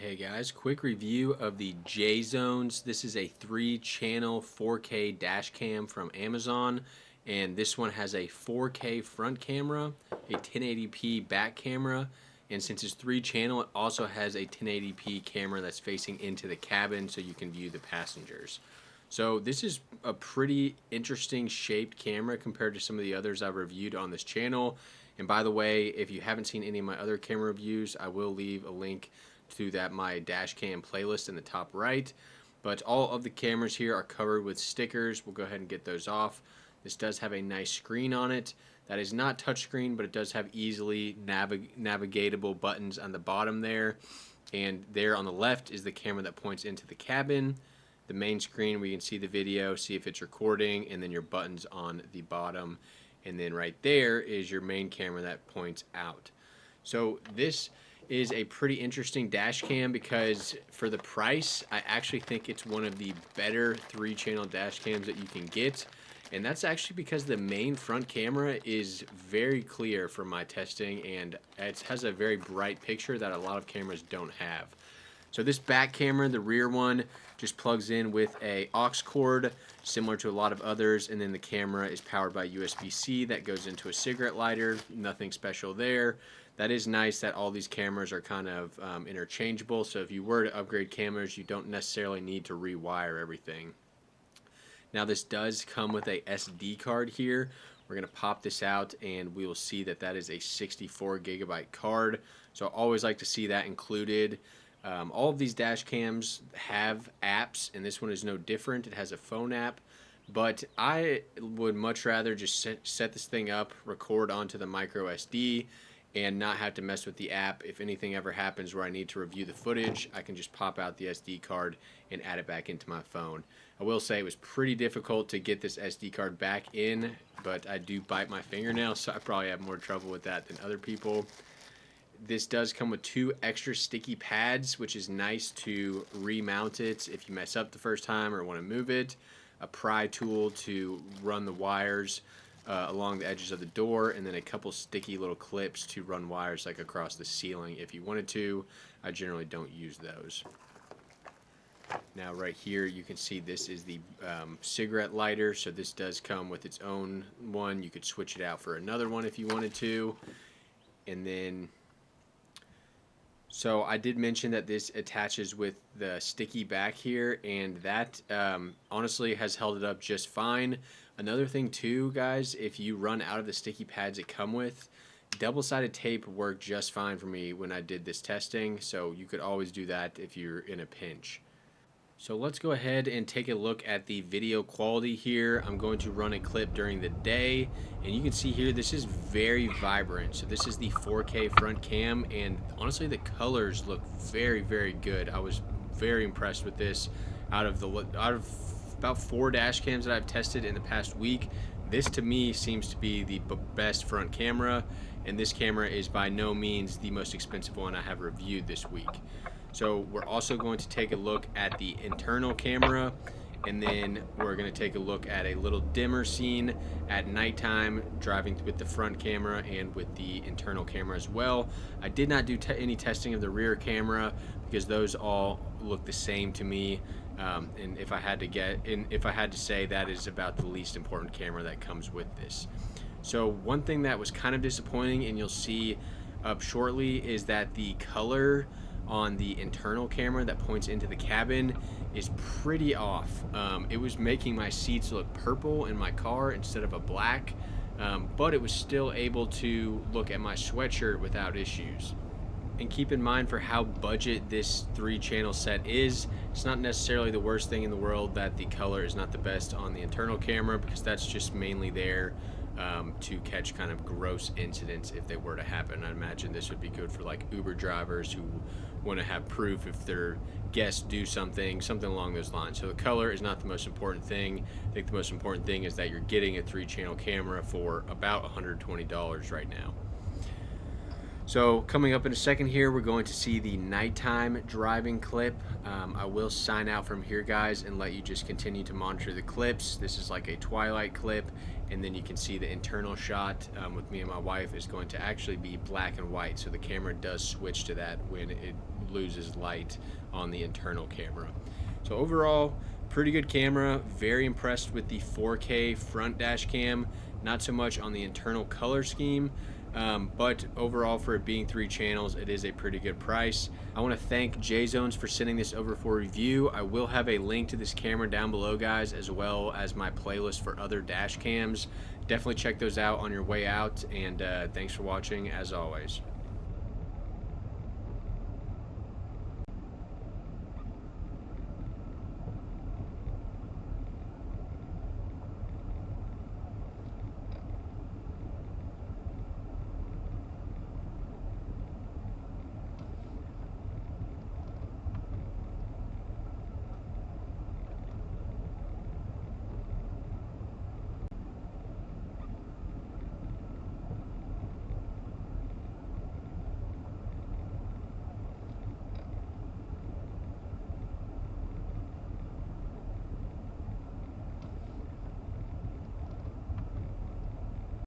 Hey guys, quick review of the Jzones. This is a 3-channel 4K dash cam from Amazon, and this one has a 4K front camera, a 1080p back camera, and since it's 3-channel, it also has a 1080p camera that's facing into the cabin so you can view the passengers. So this is a pretty interesting shaped camera compared to some of the others I've reviewed on this channel. And by the way, if you haven't seen any of my other camera reviews, I will leave a link to my Dashcam playlist in the top right. But all of the cameras here are covered with stickers. We'll go ahead and get those off. This does have a nice screen on it. That is not touchscreen, but it does have easily navigatable buttons on the bottom there. And there on the left is the camera that points into the cabin. The main screen where you can see the video, see if it's recording, and then your buttons on the bottom. And then right there is your main camera that points out. So this is a pretty interesting dash cam because for the price, I actually think it's one of the better 3-channel dash cams that you can get. And that's actually because the main front camera is very clear from my testing, and it has a very bright picture that a lot of cameras don't have. So this back camera, the rear one, just plugs in with a aux cord, similar to a lot of others, and then the camera is powered by USB-C that goes into a cigarette lighter. Nothing special there. That is nice that all these cameras are kind of interchangeable, so if you were to upgrade cameras, you don't necessarily need to rewire everything. Now this does come with a SD card here. We're going to pop this out and we will see that that is a 64 gigabyte card. So I always like to see that included. All of these dash cams have apps, and this one is no different. It has a phone app, but I would much rather just set this thing up, record onto the micro SD, and not have to mess with the app. If anything ever happens where I need to review the footage, I can just pop out the SD card and add it back into my phone. I will say it was pretty difficult to get this SD card back in, but I do bite my fingernails, so I probably have more trouble with that than other people. This does come with 2 extra sticky pads, which is nice to remount it if you mess up the first time or want to move it. A pry tool to run the wires along the edges of the door, and then a couple sticky little clips to run wires like across the ceiling if you wanted to. I generally don't use those. Now right here you can see this is the cigarette lighter, so this does come with its own one. You could switch it out for another one if you wanted to. And then so I did mention that this attaches with the sticky back here, and that honestly has held it up just fine. Another thing too, guys, if you run out of the sticky pads it come with, double-sided tape worked just fine for me when I did this testing, so you could always do that if you're in a pinch. So let's go ahead and take a look at the video quality here. I'm going to run a clip during the day, and you can see here this is very vibrant. So this is the 4K front cam, and honestly the colors look very, very good. I was very impressed with this. Out of about 4 dash cams that I've tested in the past week, this to me seems to be the best front camera, and this camera is by no means the most expensive one I have reviewed this week. So we're also going to take a look at the internal camera, and then we're going to take a look at a little dimmer scene at nighttime driving with the front camera and with the internal camera as well. I did not do any testing of the rear camera because those all look the same to me. And if I had to say, that is about the least important camera that comes with this. So one thing that was kind of disappointing, and you'll see up shortly, is that the color on the internal camera that points into the cabin is pretty off. It was making my seats look purple in my car instead of a black, but it was still able to look at my sweatshirt without issues. And keep in mind, for how budget this 3-channel set is, it's not necessarily the worst thing in the world that the color is not the best on the internal camera, because that's just mainly there to catch kind of gross incidents if they were to happen. I imagine this would be good for like Uber drivers who want to have proof if their guests do something along those lines. So the color is not the most important thing. I think the most important thing is that you're getting a 3-channel camera for about $120 right now. So coming up in a second here, we're going to see the nighttime driving clip. I will sign out from here, guys, and let you just continue to monitor the clips. This is like a twilight clip, and then you can see the internal shot with me and my wife is going to actually be black and white. So the camera does switch to that when it loses light on the internal camera. So overall, pretty good camera. Very impressed with the 4K front dash cam. Not so much on the internal color scheme. But overall, for it being 3 channels, it is a pretty good price. I want to thank Jzones for sending this over for review. I will have a link to this camera down below, guys, as well as my playlist for other dash cams. Definitely check those out on your way out, and thanks for watching as always.